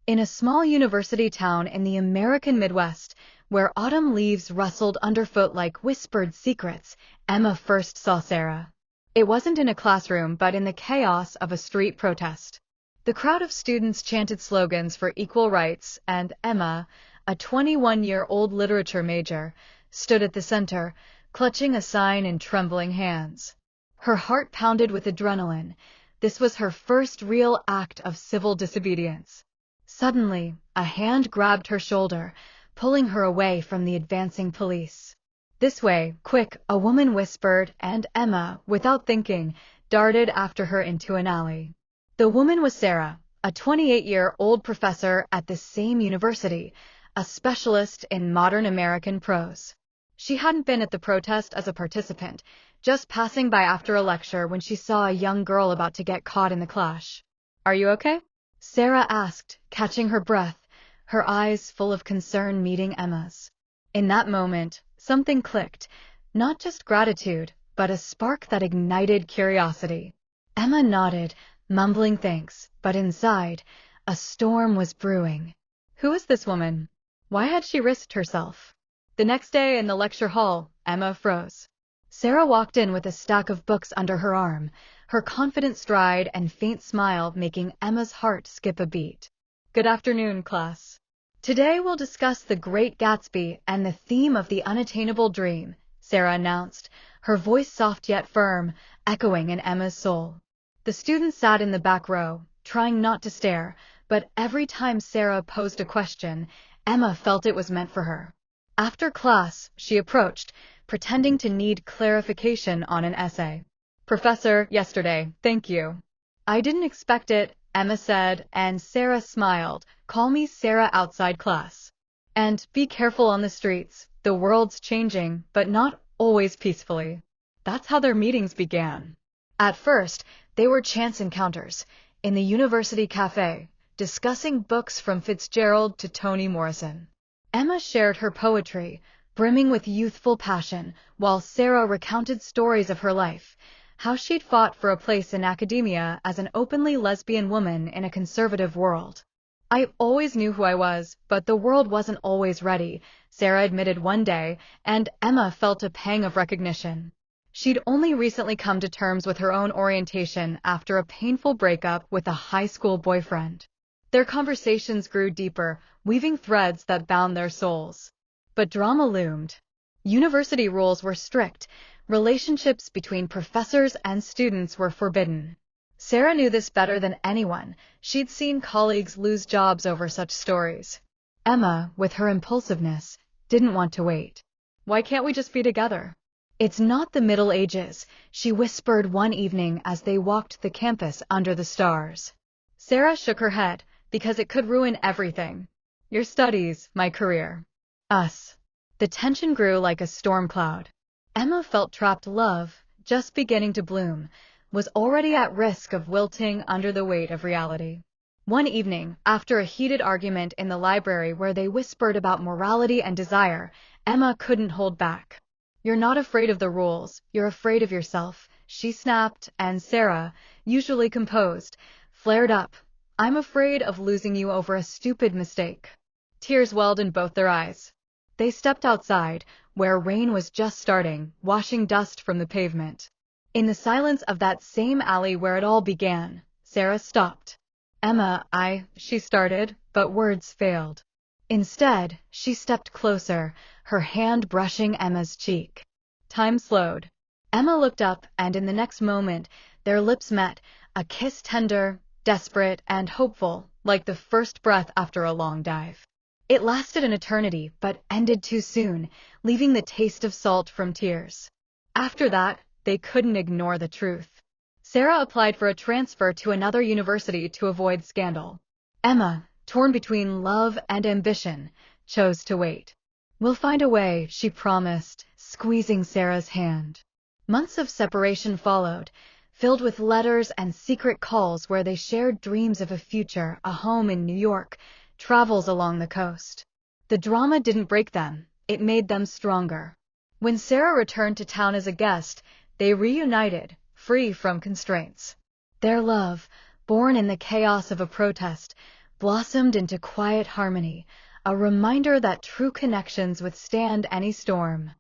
In a small university town in the American Midwest, where autumn leaves rustled underfoot like whispered secrets, Emma first saw Sarah. It wasn't in a classroom, but in the chaos of a street protest. The crowd of students chanted slogans for equal rights, and Emma, a 21-year-old literature major, stood at the center, clutching a sign in trembling hands. Her heart pounded with adrenaline. This was her first real act of civil disobedience. Suddenly, a hand grabbed her shoulder, pulling her away from the advancing police. "This way, quick," a woman whispered, and Emma, without thinking, darted after her into an alley. The woman was Sarah, a 28-year-old professor at the same university, a specialist in modern American prose. She hadn't been at the protest as a participant, just passing by after a lecture when she saw a young girl about to get caught in the clash. "Are you okay?" Sarah asked, catching her breath, her eyes full of concern meeting Emma's. In that moment, something clicked, not just gratitude, but a spark that ignited curiosity. Emma nodded, mumbling thanks, but inside, a storm was brewing. Who was this woman? Why had she risked herself? The next day in the lecture hall, Emma froze. Sarah walked in with a stack of books under her arm, her confident stride and faint smile making Emma's heart skip a beat. "Good afternoon, class. Today we'll discuss The Great Gatsby and the theme of the unattainable dream," Sarah announced, her voice soft yet firm, echoing in Emma's soul. The students sat in the back row, trying not to stare, but every time Sarah posed a question, Emma felt it was meant for her. After class, she approached, pretending to need clarification on an essay. "Professor, yesterday, thank you. I didn't expect it," Emma said, and Sarah smiled. "Call me Sarah outside class. And be careful on the streets. The world's changing, but not always peacefully." That's how their meetings began. At first, they were chance encounters, in the university cafe, discussing books from Fitzgerald to Toni Morrison. Emma shared her poetry, brimming with youthful passion, while Sarah recounted stories of her life, how she'd fought for a place in academia as an openly lesbian woman in a conservative world. "I always knew who I was, but the world wasn't always ready," Sarah admitted one day, and Emma felt a pang of recognition. She'd only recently come to terms with her own orientation after a painful breakup with a high school boyfriend. Their conversations grew deeper, weaving threads that bound their souls. But drama loomed. University rules were strict. Relationships between professors and students were forbidden. Sarah knew this better than anyone. She'd seen colleagues lose jobs over such stories. Emma, with her impulsiveness, didn't want to wait. "Why can't we just be together?" "It's not the Middle Ages," she whispered one evening as they walked the campus under the stars. Sarah shook her head, "Because it could ruin everything. Your studies, my career. Us." The tension grew like a storm cloud. Emma felt trapped. Love, just beginning to bloom, was already at risk of wilting under the weight of reality. One evening, after a heated argument in the library where they whispered about morality and desire, Emma couldn't hold back. "You're not afraid of the rules, you're afraid of yourself," she snapped, and Sarah, usually composed, flared up. "I'm afraid of losing you over a stupid mistake." Tears welled in both their eyes. They stepped outside, where rain was just starting, washing dust from the pavement. In the silence of that same alley where it all began, Sarah stopped. "Emma, she started, but words failed. Instead, she stepped closer, her hand brushing Emma's cheek. Time slowed. Emma looked up, and in the next moment, their lips met, a kiss tender, desperate, and hopeful, like the first breath after a long dive. It lasted an eternity, but ended too soon, leaving the taste of salt from tears. After that, they couldn't ignore the truth. Sarah applied for a transfer to another university to avoid scandal. Emma, torn between love and ambition, chose to wait. "We'll find a way," she promised, squeezing Sarah's hand. Months of separation followed, filled with letters and secret calls where they shared dreams of a future, a home in New York, travels along the coast. The drama didn't break them, it made them stronger. When Sarah returned to town as a guest, they reunited, free from constraints. Their love, born in the chaos of a protest, blossomed into quiet harmony, a reminder that true connections withstand any storm.